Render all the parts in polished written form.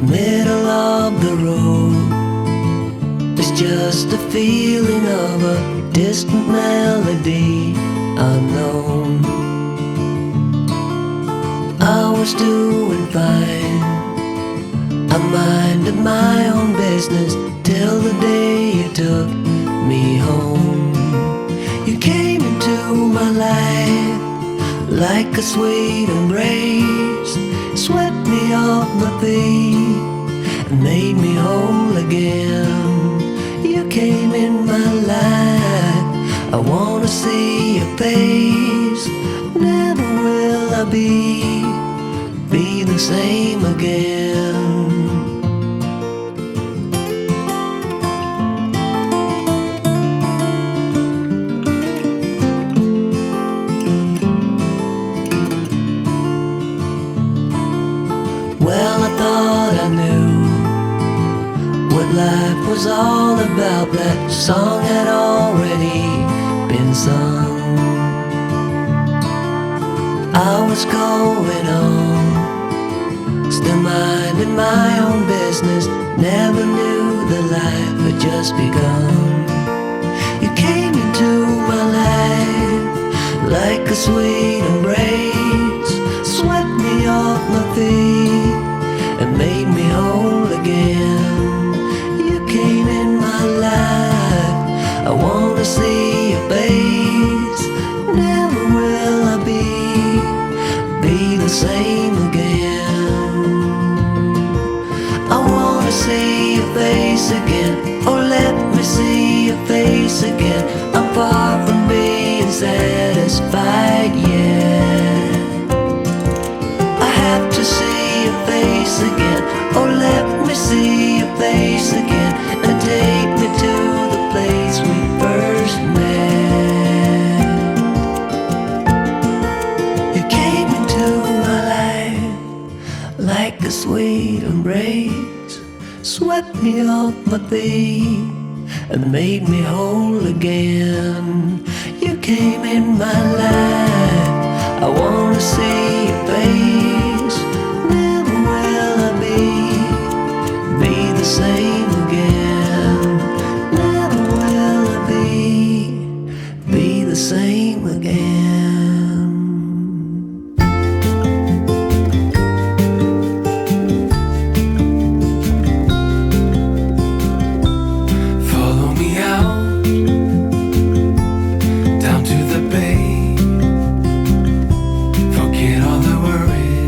middle of the road. It's just a feeling of a distant melody unknown. I was doing fine, I minded my own business till the day you took me home. You came into my life like a sweet embrace, swept me off my feet and made me whole again. You came in my life, I wanna see your face. Never will I be the same again. Well, I thought I knew what life was all about. That song had already been sung. I was going on, still minding my own business. Never knew that life had just begun. You came into my life like a sweet embrace, swept me off my feet and made me whole again. You came in my life, I wanna see your face. Never will I be the same again. I wanna see your face again, oh let me see your face again. I'm far from being satisfied yet. I have to see your face again, oh let me see your face again, and take me to the place we first met. You came into my life like a sweet embrace, swept me off my feet and made me whole again. You came in my life, I wanna see your face. Never will I be the same again. Never will I be the same again. Follow me out down to the bay. Forget all the worries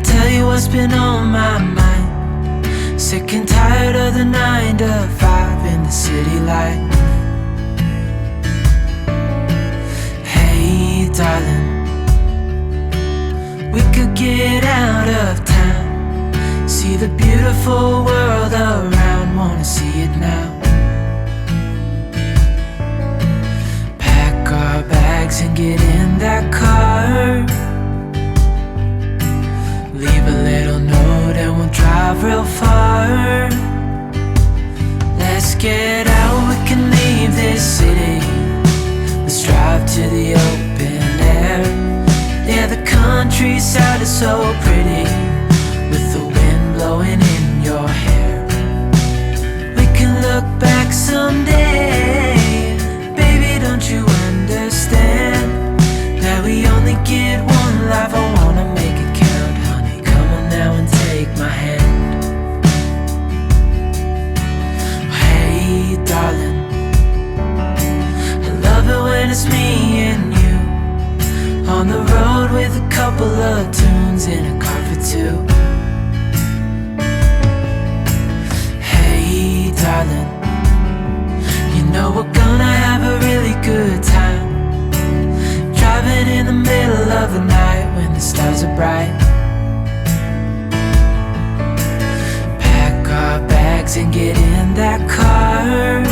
tell you what's been on my mind. Sick and tired of the 9 to 5 in the city life. Hey darling, we could get out of town, see the beautiful world around, wanna see it now. Pack our bags and get in that car, leave a little note and we'll drive real far. Let's get out, we can leave this city. Let's drive to the open air. Yeah, the countryside is so pretty, with the wind blowing in your hair. We can look back someday. Baby, don't you understand that we only get one life? I wanna make it count, honey. Come on now and take my hand. Hey darling, I love it when it's me and you, on the road with a couple of tunes in a car for two. Hey darling, you know we're gonna have a really good time, driving in the middle of the night when the stars are bright. Pack our bags and get in that car,